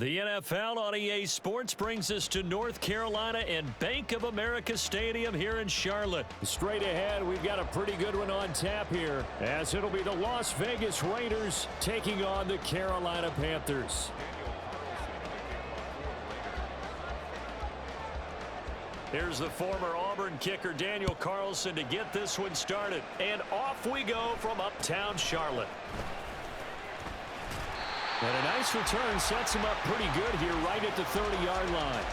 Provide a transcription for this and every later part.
The NFL on EA Sports brings us to North Carolina and Bank of America Stadium here in Charlotte. Straight ahead, we've got a pretty good one on tap here, as it'll be the Las Vegas Raiders taking on the Carolina Panthers. Here's the former Auburn kicker Daniel Carlson to get this one started. And off we go from uptown Charlotte. And a nice return sets him up pretty good here right at the 30-yard line.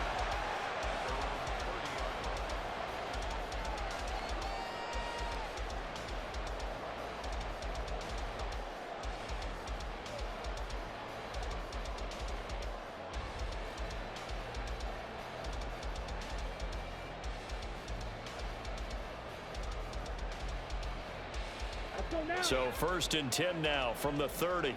So 1st and 10 now from the 30.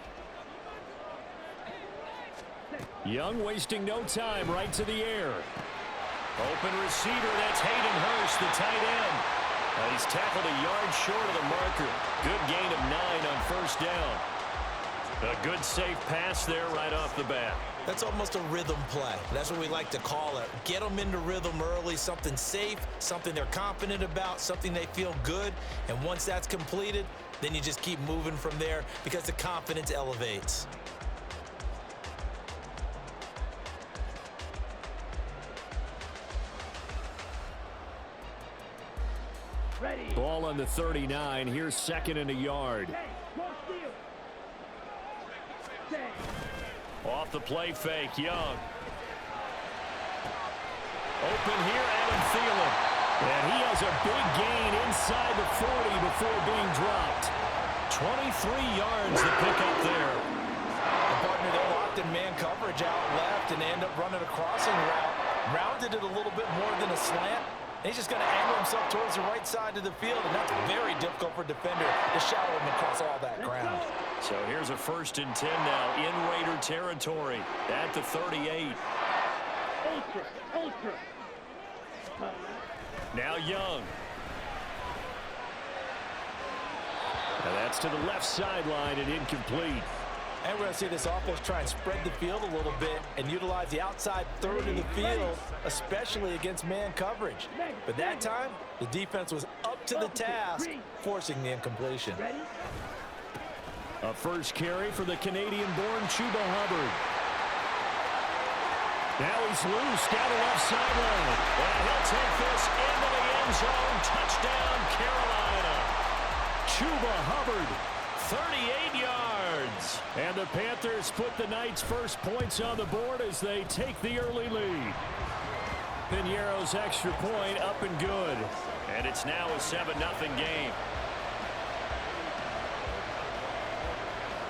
Young wasting no time, right to the air. Open receiver, that's Hayden Hurst, the tight end. He's tackled a yard short of the marker. Good gain of 9 on 1st down. A good safe pass there right off the bat. That's almost a rhythm play. That's what we like to call it. Get them into rhythm early, something safe, something they're confident about, something they feel good. And once that's completed, then you just keep moving from there because the confidence elevates. Ball on the 39. Here's 2nd and a yard. Off the play fake, Young. Open here, Adam Thielen. And he has a big gain inside the 40 before being dropped. 23 yards to pick up there. The partner, they're locked in man coverage out left, and they end up running a crossing route. Rounded it a little bit more than a slant. He's just going to angle himself towards the right side of the field, and that's very difficult for a defender to shadow him across all that ground. So here's a 1st and 10 now in Raider territory at the 38. Ultra. Now Young. Now that's to the left sideline and incomplete. And we're going to see this offense try and spread the field a little bit and utilize the outside third of the field, especially against man coverage. But that time, the defense was up to the task, forcing the incompletion. A first carry for the Canadian-born Chuba Hubbard. Now he's loose down the left sideline. And he'll take this into the end zone. Touchdown, Carolina. Chuba Hubbard. 38 yards. And the Panthers put the Knights' first points on the board as they take the early lead. Piñeiro's extra point up and good. And it's now a 7-0 game.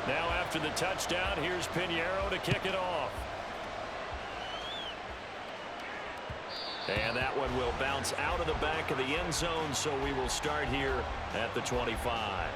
Now after the touchdown, here's Piñeiro to kick it off. And that one will bounce out of the back of the end zone, so we will start here at the 25.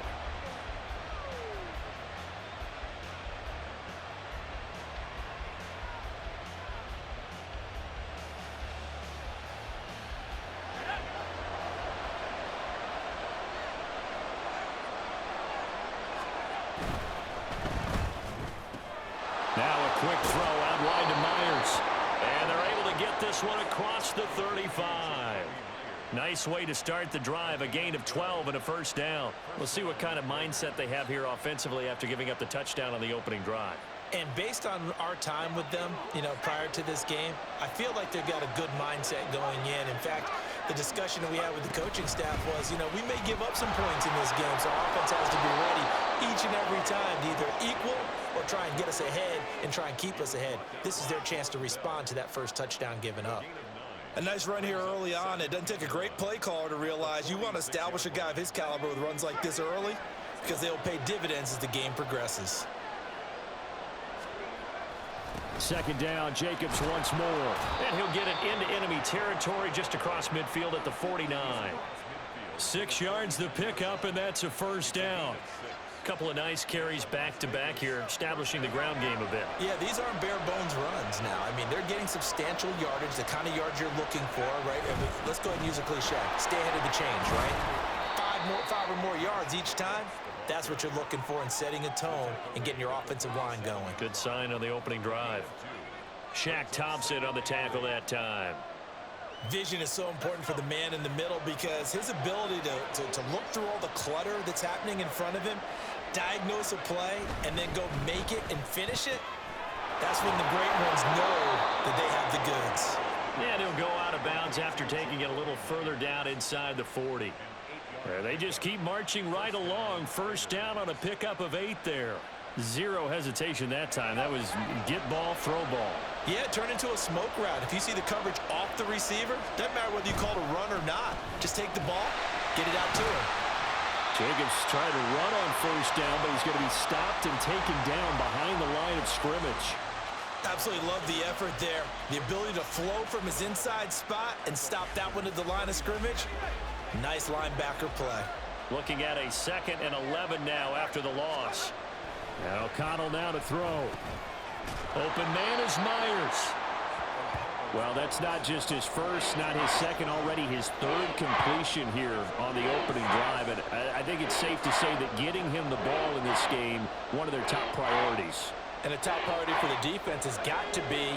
Now a quick throw out wide to Myers. And they're able to get this one across the 35. Nice way to start the drive, a gain of 12 and a 1st down. We'll see what kind of mindset they have here offensively after giving up the touchdown on the opening drive. And based on our time with them, prior to this game, I feel like they've got a good mindset going in. In fact, the discussion that we had with the coaching staff was, we may give up some points in this game, so our offense has to be ready each and every time to either equal or try and get us ahead and try and keep us ahead. This is their chance to respond to that first touchdown given up. A nice run here early on. It doesn't take a great play caller to realize you want to establish a guy of his caliber with runs like this early because they'll pay dividends as the game progresses. 2nd down, Jacobs once more. And he'll get it into enemy territory just across midfield at the 49. 6 yards the pickup, and that's a 1st down. Couple of nice carries back-to-back here, establishing the ground game a bit. Yeah, these aren't bare-bones runs now. I mean, they're getting substantial yardage, the kind of yards you're looking for, right? Let's go ahead and use a cliche. Stay ahead of the change, right? 5 or more yards each time. That's what you're looking for in setting a tone and getting your offensive line going. Good sign on the opening drive. Shaq Thompson on the tackle that time. Vision is so important for the man in the middle because his ability to look through all the clutter that's happening in front of him, diagnose a play, and then go make it and finish it, that's when the great ones know that they have the goods. And he'll go out of bounds after taking it a little further down inside the 40. They just keep marching right along. First down on a pickup of 8 there. Zero hesitation that time. That was get ball, throw ball. Yeah, turn into a smoke route. If you see the coverage off the receiver, doesn't matter whether you call it a run or not. Just take the ball, get it out to him. Jacobs tried to run on first down, but he's going to be stopped and taken down behind the line of scrimmage. Absolutely love the effort there. The ability to flow from his inside spot and stop that one at the line of scrimmage. Nice linebacker play. Looking at a 2nd and 11 now after the loss. And O'Connell now to throw. Open man is Myers. Well, that's not just his first, not his second, already his 3rd completion here on the opening drive. And I think it's safe to say that getting him the ball in this game, one of their top priorities. And a top priority for the defense has got to be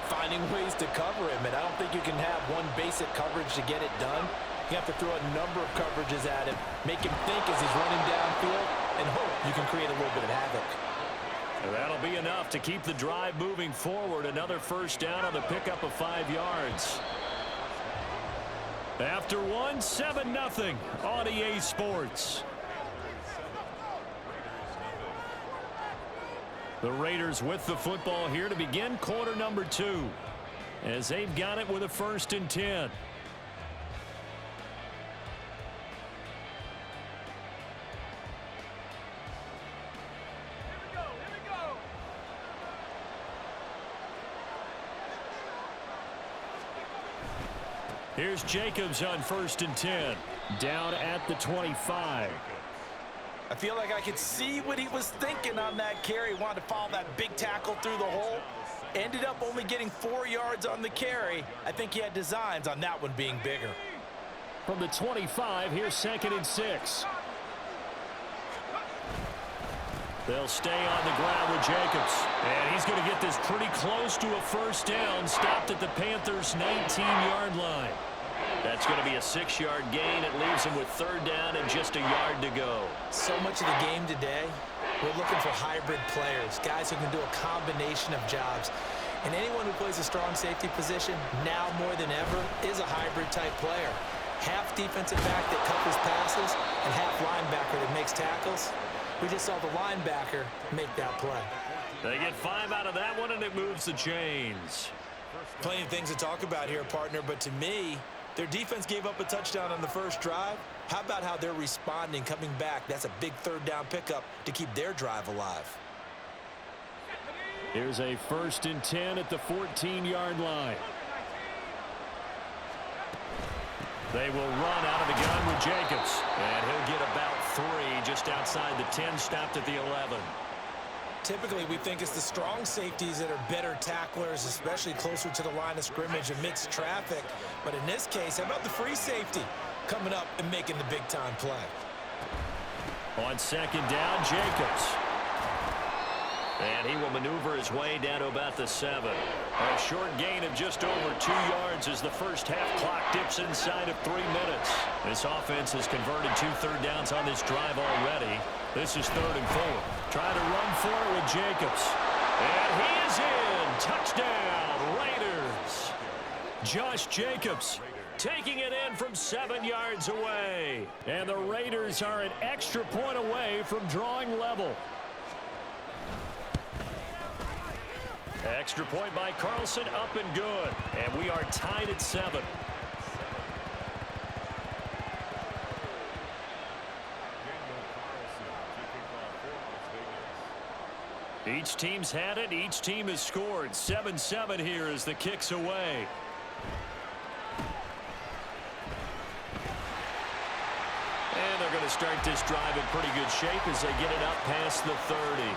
finding ways to cover him. And I don't think you can have one basic coverage to get it done. You have to throw a number of coverages at him, make him think as he's running downfield, and hope you can create a little bit of havoc. That'll be enough to keep the drive moving forward. Another first down on the pickup of 5 yards. After 1, 7-0 on EA Sports. The Raiders with the football here to begin quarter number 2. As they've got it with a 1st and 10. Here's Jacobs on 1st and 10. Down at the 25. I feel like I could see what he was thinking on that carry. He wanted to follow that big tackle through the hole. Ended up only getting 4 yards on the carry. I think he had designs on that one being bigger. From the 25, here's 2nd and 6. They'll stay on the ground with Jacobs. And he's going to get this pretty close to a first down. Stopped at the Panthers' 19-yard line. That's going to be a 6-yard gain. It leaves him with 3rd down and just a yard to go. So much of the game today, we're looking for hybrid players, guys who can do a combination of jobs. And anyone who plays a strong safety position, now more than ever, is a hybrid-type player. Half defensive back that covers passes and half linebacker that makes tackles. We just saw the linebacker make that play. They get 5 out of that one, and it moves the chains. Plenty of things to talk about here, partner, but to me, their defense gave up a touchdown on the first drive. How about how they're responding, coming back? That's a big 3rd down pickup to keep their drive alive. Here's a 1st and 10 at the 14-yard line. They will run out of the gun with Jacobs. And he'll get about 3 just outside the 10, stopped at the 11. Typically, we think it's the strong safeties that are better tacklers, especially closer to the line of scrimmage amidst traffic. But in this case, how about the free safety coming up and making the big-time play? On 2nd down, Jacobs. And he will maneuver his way down to about the 7. A short gain of just over 2 yards as the first half clock dips inside of 3 minutes. This offense has converted 2 third downs on this drive already. This is 3rd and 4. Trying to run for it with Jacobs. And he is in. Touchdown, Raiders. Josh Jacobs taking it in from 7 yards away. And the Raiders are an extra point away from drawing level. Extra point by Carlson, up and good. And we are tied at 7. Each team's had it. Each team has scored. 7-7 here as the kick's away. And they're going to start this drive in pretty good shape as they get it up past the 30.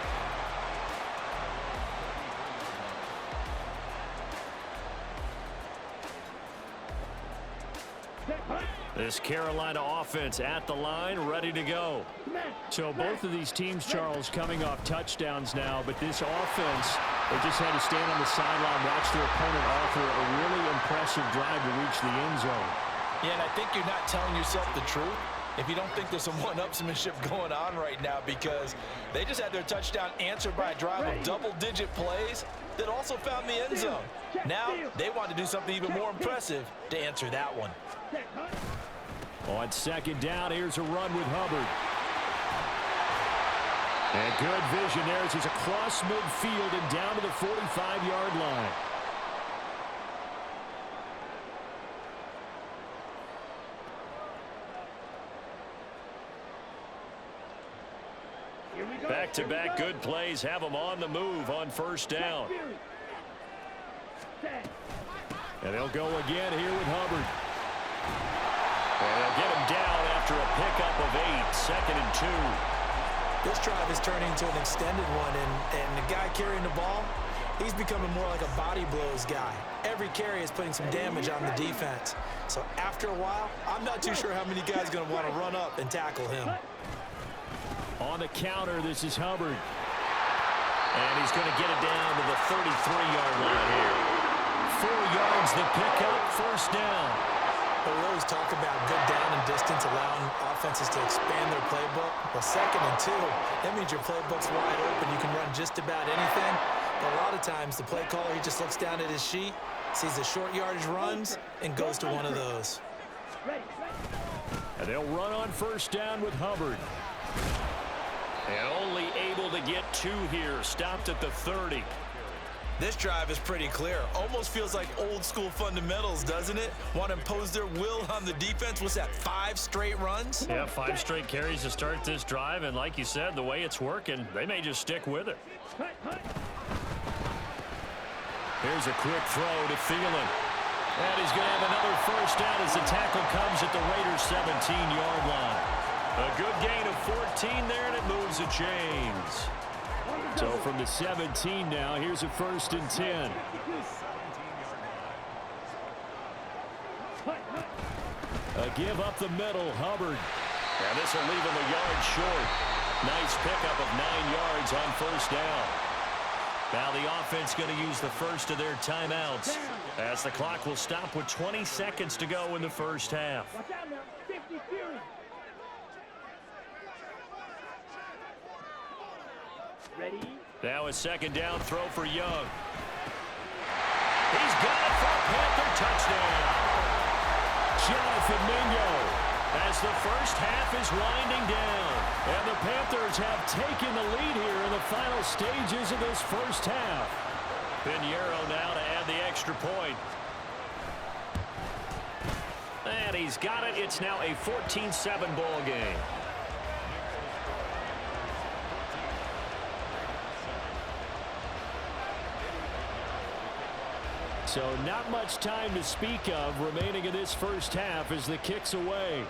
This Carolina offense at the line, ready to go. So both of these teams, Charles, coming off touchdowns now, but this offense They just had to stand on the sideline, watch their opponent offer a really impressive drive to reach the end zone. Yeah, and I think you're not telling yourself the truth if you don't think there's some one-upsmanship going on right now, because they just had their touchdown answered by a drive of double-digit plays that also found the end zone. Now they want to do something even more impressive to answer that one. On second down, here's a run with Hubbard. And good vision there as he's across midfield and down to the 45-yard line. Back-to-back good plays have them on the move on first down. And they'll go again here with Hubbard. And they'll get him down after a pickup of 8, 2nd and 2. This drive is turning into an extended one, and the guy carrying the ball, he's becoming more like a body blows guy. Every carry is putting some damage on the defense. So after a while, I'm not too sure how many guys are going to want to run up and tackle him. On the counter, this is Hubbard. And he's going to get it down to the 33-yard line here. 4 yards the pickup, first down. But we always talk about good down and distance, allowing offenses to expand their playbook. Well, 2nd and 2, that means your playbook's wide open. You can run just about anything. But a lot of times, the play caller, he just looks down at his sheet, sees the short yardage runs, and goes to one of those. And they'll run on first down with Hubbard. And only able to get 2 here, stopped at the 30. This drive is pretty clear. Almost feels like old school fundamentals, doesn't it? Want to impose their will on the defense. What's that, 5 straight runs? Yeah, 5 straight carries to start this drive. And like you said, the way it's working, they may just stick with it. Here's a quick throw to Thielen. And he's going to have another first down as the tackle comes at the Raiders' 17-yard line. A good gain of 14 there, and it moves the chains. So from the 17 now, here's a 1st and 10. A give up the middle, Hubbard. Now this will leave him a yard short. Nice pickup of 9 yards on first down. Now the offense going to use the first of their timeouts as the clock will stop with 20 seconds to go in the first half. Ready? Now a second down throw for Young. He's got it for a Panther touchdown. Jonathan Mingo. As the first half is winding down. And the Panthers have taken the lead here in the final stages of this first half. Pinheiro now to add the extra point. And he's got it. It's now a 14-7 ball game. So not much time to speak of remaining in this first half as the kick's away.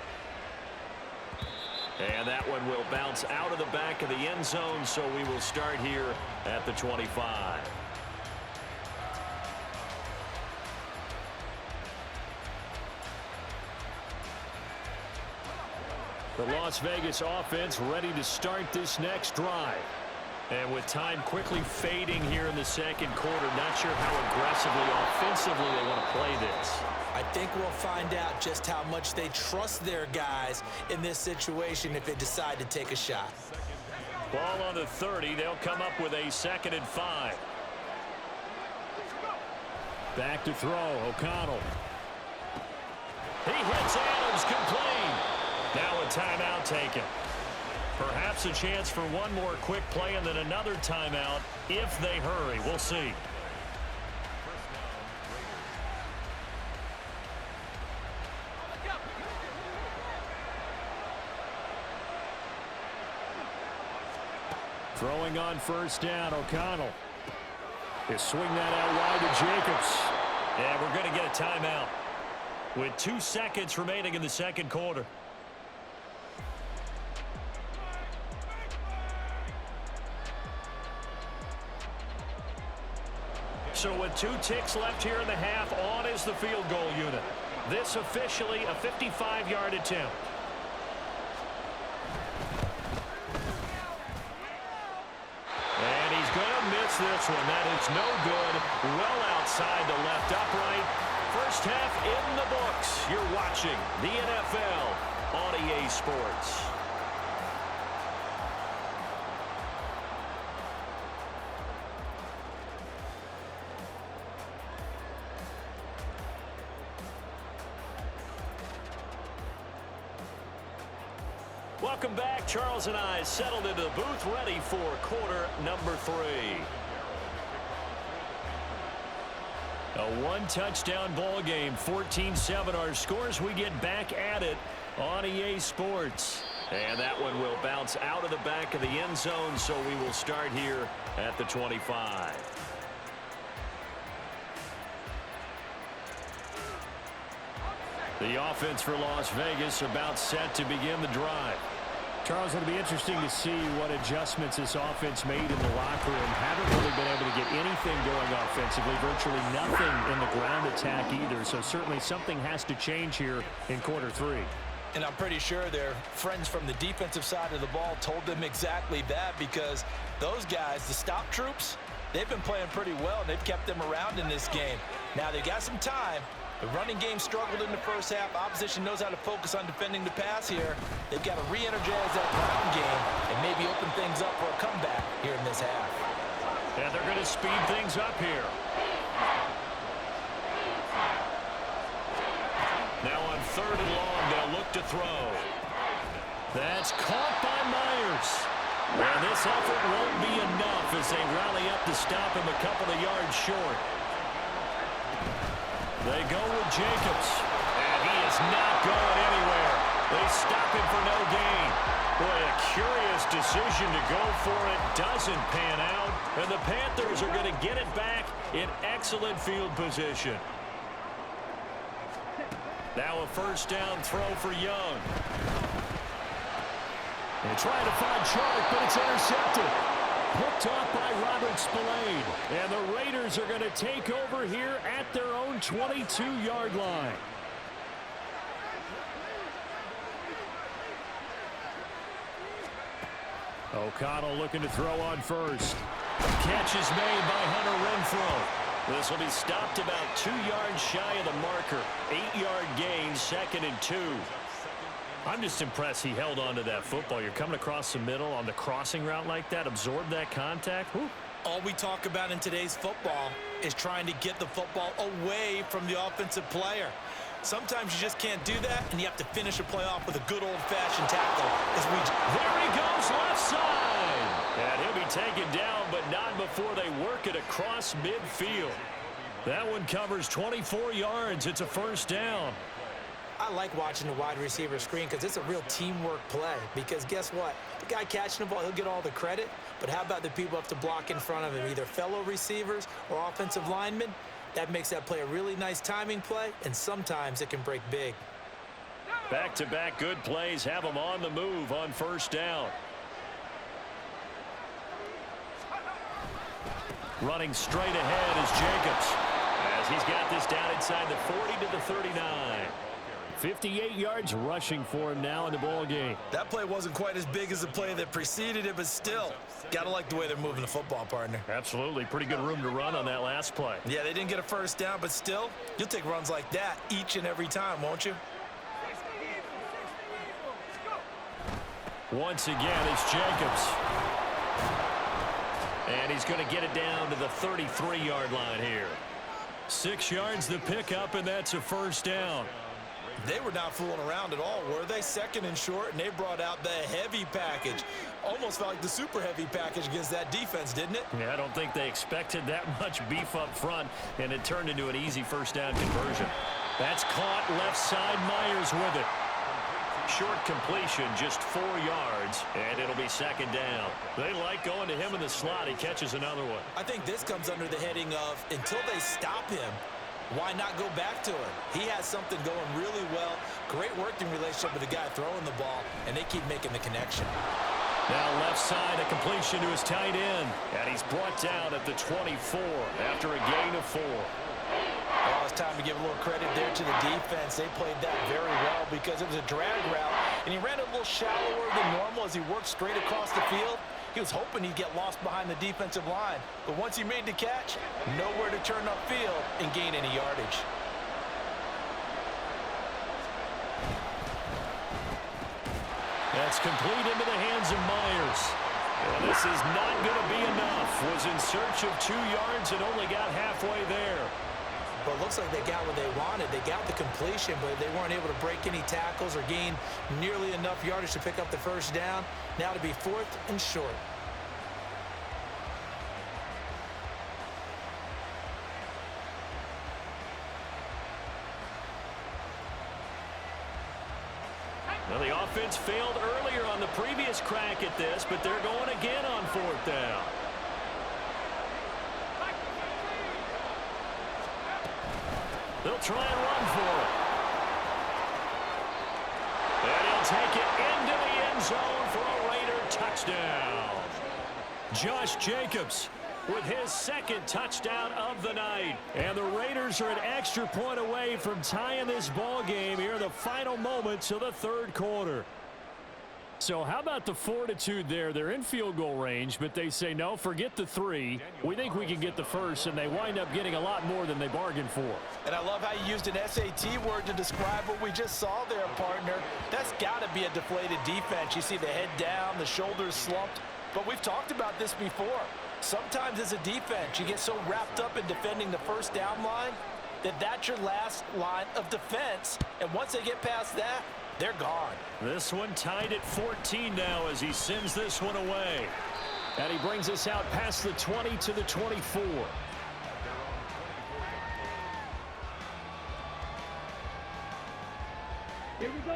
And that one will bounce out of the back of the end zone, so we will start here at the 25. The Las Vegas offense ready to start this next drive. And with time quickly fading here in the second quarter, not sure how aggressively, offensively they want to play this. I think we'll find out just how much they trust their guys in this situation if they decide to take a shot. Ball on the 30. They'll come up with a 2nd and 5. Back to throw, O'Connell. He hits Adams complete. Now a timeout taken. Perhaps a chance for one more quick play and then another timeout if they hurry. We'll see. Throwing on first down, O'Connell. He'll swing that out wide to Jacobs. Yeah, we're going to get a timeout with 2 seconds remaining in the second quarter. So with 2 ticks left here in the half, on is the field goal unit. This officially a 55-yard attempt. And he's going to miss gets this one. That is no good. Well outside the left upright. First half in the books. You're watching the NFL on EA Sports. Welcome back. Charles and I settled into the booth, ready for quarter number 3. A one-touchdown ball game, 14-7 our scores. We get back at it on EA Sports. And that one will bounce out of the back of the end zone, so we will start here at the 25. The offense for Las Vegas about set to begin the drive. Charles, it'll be interesting to see what adjustments this offense made in the locker room. Haven't really been able to get anything going offensively, virtually nothing in the ground attack either. So certainly something has to change here in quarter 3. And I'm pretty sure their friends from the defensive side of the ball told them exactly that, because those guys, the stop troops, they've been playing pretty well, and they've kept them around in this game. Now they've got some time. The running game struggled in the first half. Opposition knows how to focus on defending the pass here. They've got to re-energize that ground game and maybe open things up for a comeback here in this half. And they're going to speed things up here. Now on 3rd and long, they'll look to throw. That's caught by Myers. And this effort won't be enough as they rally up to stop him a couple of yards short. They go with Jacobs, and he is not going anywhere. They stop him for no gain. Boy, a curious decision to go for it. Doesn't pan out, and the Panthers are going to get it back in excellent field position. Now a first down throw for Young. They're trying to find Chark, but it's intercepted. Picked off by Robert Spillane. And the Raiders are going to take over here at their own 22-yard line. O'Connell looking to throw on first. Catch is made by Hunter Renfrow. This will be stopped about 2 yards shy of the marker. 8-yard gain, 2nd and 2. I'm just impressed he held on to that football. You're coming across the middle on the crossing route like that, absorb that contact. Whew. All we talk about in today's football is trying to get the football away from the offensive player. Sometimes you just can't do that, and you have to finish a play off with a good old-fashioned tackle. There he goes, left side. And he'll be taken down, but not before they work it across midfield. That one covers 24 yards. It's a first down. I like watching the wide receiver screen because it's a real teamwork play. Because guess what? The guy catching the ball, he'll get all the credit. But how about the people have to block in front of him, either fellow receivers or offensive linemen? That makes that play a really nice timing play, and sometimes it can break big. Back-to-back good plays have him on the move on first down. Running straight ahead is Jacobs, as he's got this down inside the 40 to the 39. 58 yards rushing for him now in the ball game. That play wasn't quite as big as the play that preceded it, but still, gotta like the way they're moving the football, partner. Absolutely. Pretty good room to run on that last play. Yeah, they didn't get a first down, but still, you'll take runs like that each and every time, won't you? Once again, it's Jacobs. And he's going to get it down to the 33-yard line here. 6 yards the pickup, and that's a first down. They were not fooling around at all, were they? 2nd and short, and they brought out the heavy package. Almost felt like the super heavy package against that defense, didn't it? Yeah, I don't think they expected that much beef up front, and it turned into an easy first down conversion. That's caught left side. Myers with it. Short completion, just 4 yards, and it'll be 2nd down. They like going to him in the slot. He catches another one. I think this comes under the heading of, until they stop him, why not go back to him? He has something going really well. Great working relationship with the guy throwing the ball, and they keep making the connection. Now left side, a completion to his tight end. And he's brought down at the 24 after a gain of 4. Well, it's time to give a little credit there to the defense. They played that very well because it was a drag route, and he ran a little shallower than normal as he worked straight across the field. He was hoping he'd get lost behind the defensive line. But once he made the catch, nowhere to turn upfield and gain any yardage. That's complete into the hands of Myers. And this is not going to be enough. Was in search of 2 yards and only got halfway there. Well, it looks like they got what they wanted. They got the completion, but they weren't able to break any tackles or gain nearly enough yardage to pick up the first down. Now to be 4th and short. Well, the offense failed earlier on the previous crack at this, but they're going again on 4th down. They'll try and run for it. And he'll take it into the end zone for a Raider touchdown. Josh Jacobs with his 2nd touchdown of the night. And the Raiders are an extra point away from tying this ball game here in the final moments of the 3rd quarter. So how about the fortitude there? They're in field goal range, but they say, no, forget the 3. We think we can get the first, and they wind up getting a lot more than they bargained for. And I love how you used an SAT word to describe what we just saw there, partner. That's got to be a deflated defense. You see the head down, the shoulders slumped. But we've talked about this before. Sometimes as a defense, you get so wrapped up in defending the first down line that that's your last line of defense. And once they get past that, they're gone. This one tied at 14 now as he sends this one away. And he brings us out past the 20 to the 24.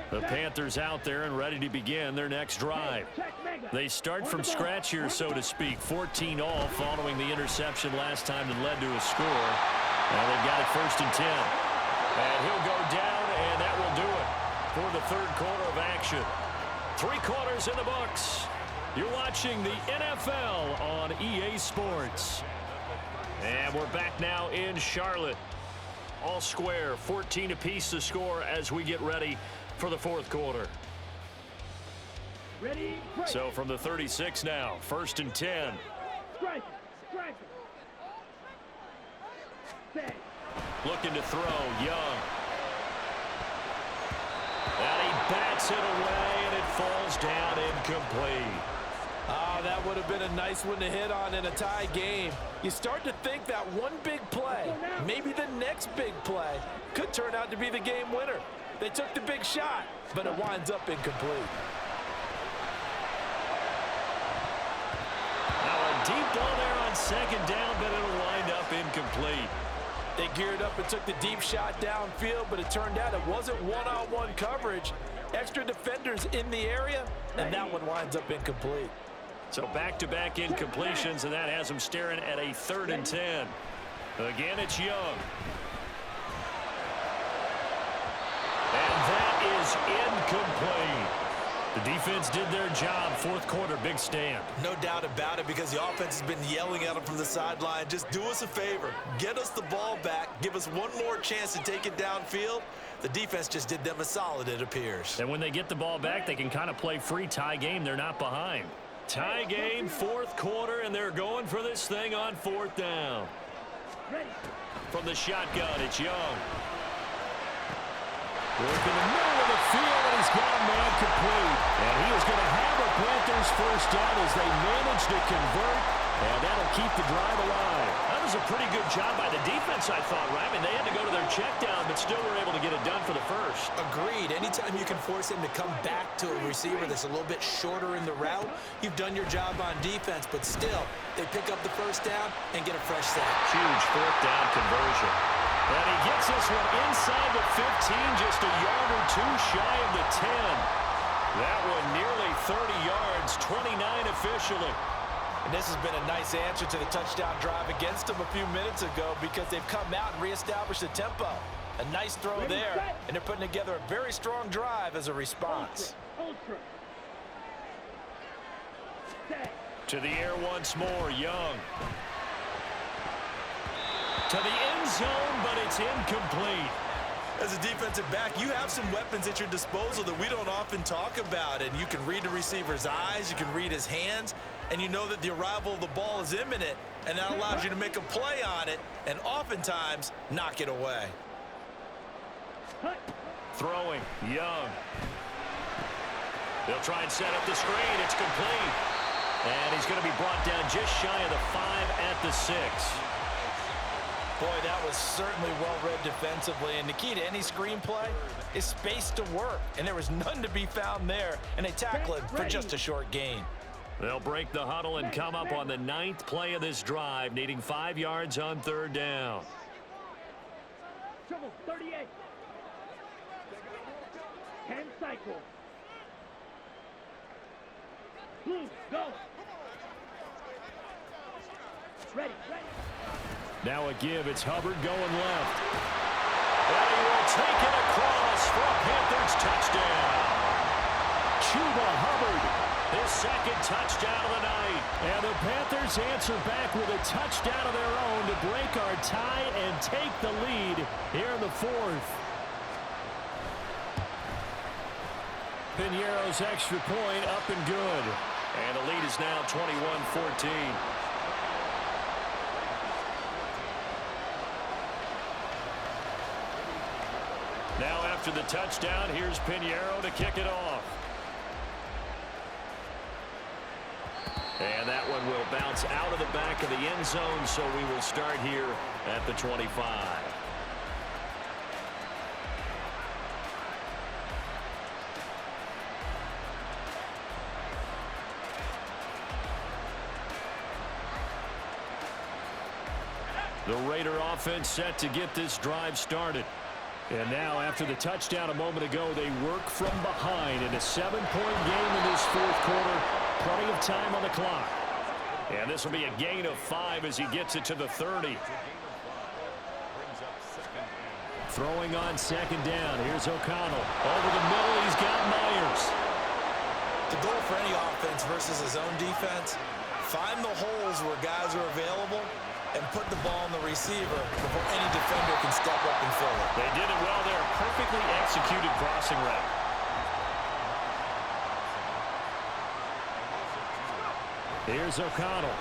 The Panthers out there and ready to begin their next drive. They start from scratch here, so to speak. 14-all following the interception last time that led to a score. And they've got it 1st and 10. And he'll go down, and that will do it for the 3rd quarter of action. 3 quarters in the books. You're watching the NFL on EA Sports. And we're back now in Charlotte. All square, 14 apiece to score as we get ready for the 4th quarter. So from the 36 now, 1st and 10. Looking to throw, Young. And he bats it away, and it falls down incomplete. Oh, that would have been a nice one to hit on in a tie game. You start to think that one big play, maybe the next big play, could turn out to be the game winner. They took the big shot, but it winds up incomplete. Now a deep ball there on 2nd down, but it'll wind up incomplete. They geared up and took the deep shot downfield, but it turned out it wasn't one-on-one coverage. Extra defenders in the area, and that one winds up incomplete. So back-to-back incompletions, and that has them staring at a 3rd and 10. Again, it's Young. And that is incomplete. The defense did their job. 4th quarter, big stand. No doubt about it, because the offense has been yelling at them from the sideline. Just do us a favor. Get us the ball back. Give us one more chance to take it downfield. The defense just did them a solid, it appears. And when they get the ball back, they can kind of play free tie game. They're not behind. Tie game, 4th quarter, and they're going for this thing on 4th down. From the shotgun, it's Young. Working the middle of the field, and he's got a man complete. And he is going to have a Panthers first down as they manage to convert, and that'll keep the drive alive. That was a pretty good job by the defense, I thought, right? I mean, they had to go to their check down, but still were able to get it done for the first. Agreed. Anytime you can force him to come back to a receiver that's a little bit shorter in the route, you've done your job on defense, but still, they pick up the first down and get a fresh sack. Huge 4th down conversion. And he gets this one inside the 15, just a yard or 2 shy of the 10. That one nearly 30 yards, 29 officially. And this has been a nice answer to the touchdown drive against them a few minutes ago, because they've come out and reestablished the tempo. A nice throw there, and they're putting together a very strong drive as a response. To the air once more, Young. To the end zone, but it's incomplete. As a defensive back, you have some weapons at your disposal that we don't often talk about. And you can read the receiver's eyes, you can read his hands, and you know that the arrival of the ball is imminent, and that allows you to make a play on it and oftentimes knock it away. Throwing, Young. They'll try and set up the screen. It's complete. And he's going to be brought down just shy of the 5 at the 6. Boy, that was certainly well-read defensively, and the key to any screenplay is space to work, and there was none to be found there, and they tackle it for just a short gain. They'll break the huddle and come up on the 9th play of this drive, needing 5 yards on 3rd down. Trouble, 38. 10 cycle. Blue, go. Ready. Now a give. It's Hubbard going left. And he will take it across for a Panthers touchdown. Chuba Hubbard. His 2nd touchdown of the night. And the Panthers answer back with a touchdown of their own to break our tie and take the lead here in the 4th. Piñeiro's extra point up and good. And the lead is now 21-14. Now after the touchdown, here's Piñeiro to kick it off. And that one will bounce out of the back of the end zone, so we will start here at the 25. The Raider offense set to get this drive started. And now, after the touchdown a moment ago, they work from behind in a 7-point game in this 4th quarter. Plenty of time on the clock. And this will be a gain of 5 as he gets it to the 30. Throwing on 2nd down. Here's O'Connell. Over the middle, he's got Myers. The goal for any offense versus his own defense, find the holes where guys are available and put the ball on the receiver before any defender can step up and fill it. They did it well there. Perfectly executed crossing route. Here's O'Connell.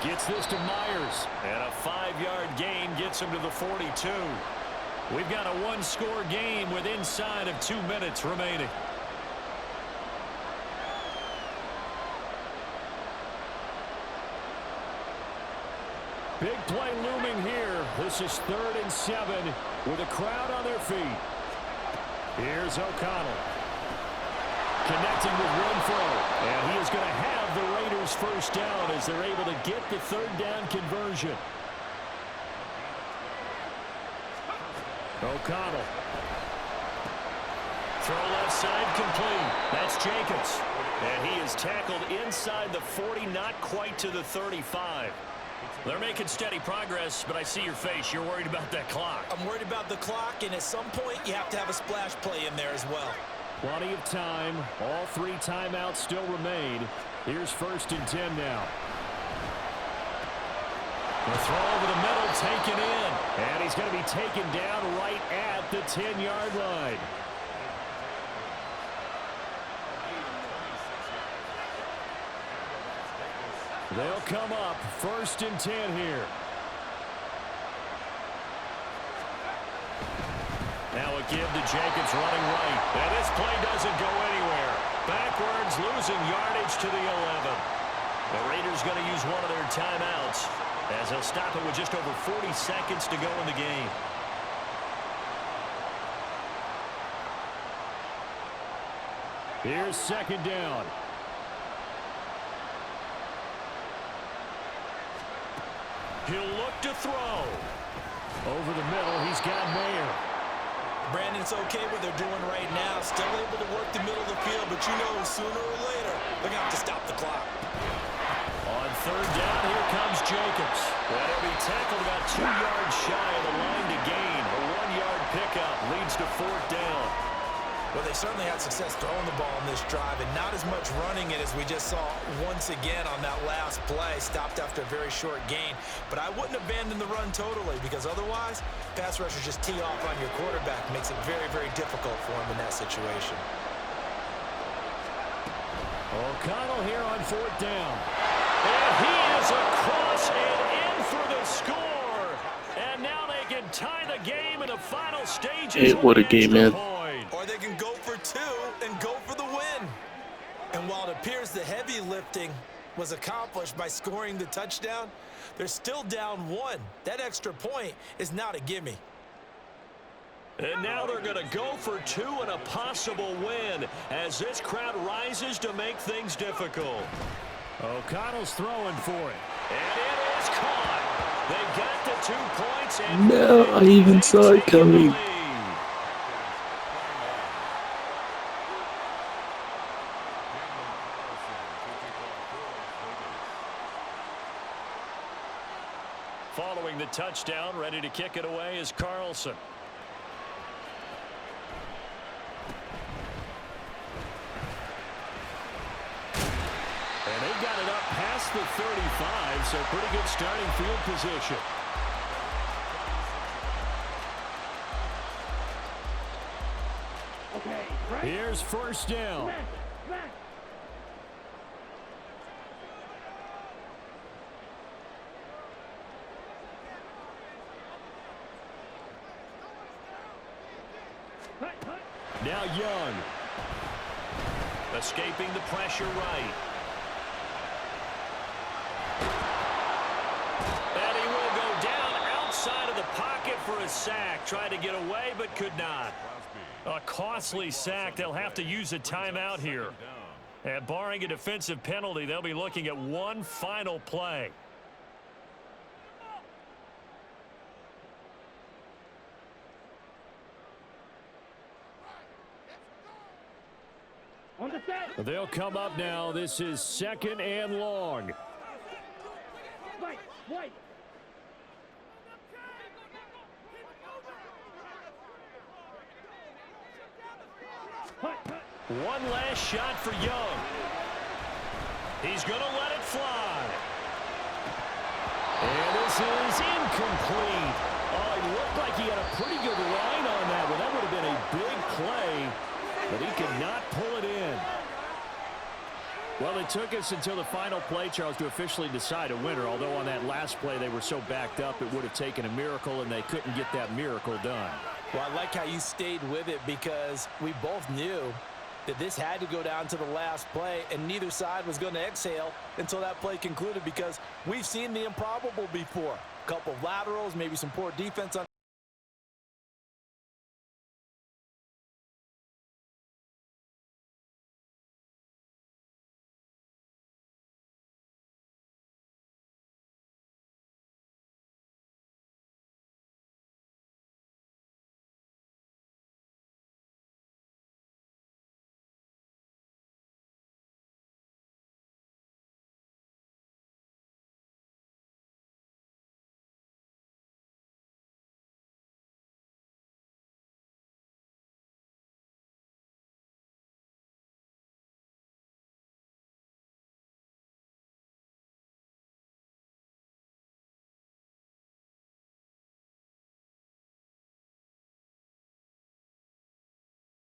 Gets this to Myers. And a 5-yard gain gets him to the 42. We've got a 1-score game with inside of 2 minutes remaining. Big play looming here. This is 3rd and 7 with a crowd on their feet. Here's O'Connell. Connecting with Renfro. And he is going to have the Raiders first down as they're able to get the 3rd down conversion. O'Connell. Throw left side complete. That's Jacobs. And he is tackled inside the 40, not quite to the 35. They're making steady progress, but I see your face. You're worried about that clock. I'm worried about the clock, and at some point, you have to have a splash play in there as well. Plenty of time. All 3 timeouts still remain. Here's 1st and 10 now. The throw over the middle, taken in. And he's going to be taken down right at the 10-yard line. They'll come up 1st and 10 here. Now a give to Jacobs running right. And this play doesn't go anywhere. Backwards, losing yardage to the 11. The Raiders going to use one of their timeouts as they'll stop it with just over 40 seconds to go in the game. Here's 2nd down. He'll look to throw. Over the middle, he's got Mayer. Brandon, it's okay what they're doing right now. Still able to work the middle of the field, but you know sooner or later they're going to have to stop the clock. On 3rd down, here comes Jacobs. Well, he'll be tackled about 2 yards shy of the line to gain. A 1-yard pickup leads to 4th down. Well, they certainly had success throwing the ball in this drive and not as much running it as we just saw once again on that last play. Stopped after a very short gain. But I wouldn't abandon the run totally because otherwise, pass rushers just tee off on your quarterback. Makes it very, very difficult for him in that situation. O'Connell here on 4th down. And he is across and in for the score. And now they can tie the game in the final stages. Hey, what a game, man. Or they can go for 2 and go for the win. And while it appears the heavy lifting was accomplished by scoring the touchdown, they're still down 1. That extra point is not a gimme. And now they're going to go for 2 and a possible win as this crowd rises to make things difficult. O'Connell's throwing for it. And it is caught. They got the 2 points. And No, I even saw it coming. Following the touchdown, ready to kick it away is Carlson. And they've got it up past the 35, so pretty good starting field position. Okay, right. Here's 1st down. Smash. Now Young. Escaping the pressure right. And he will go down outside of the pocket for a sack. Tried to get away, but could not. A costly sack. They'll have to use a timeout here. And barring a defensive penalty, they'll be looking at one final play. On the set. They'll come up now. This is 2nd and long. White. One last shot for Young. He's going to let it fly. And this is incomplete. Oh, it looked like he had a pretty good line on that one. That would have been a big play, but he could not pull it in. Well, it took us until the final play, Charles, to officially decide a winner, although on that last play they were so backed up it would have taken a miracle, and they couldn't get that miracle done. Well, I like how you stayed with it because we both knew that this had to go down to the last play, and neither side was going to exhale until that play concluded because we've seen the improbable before. A couple of laterals, maybe some poor defense on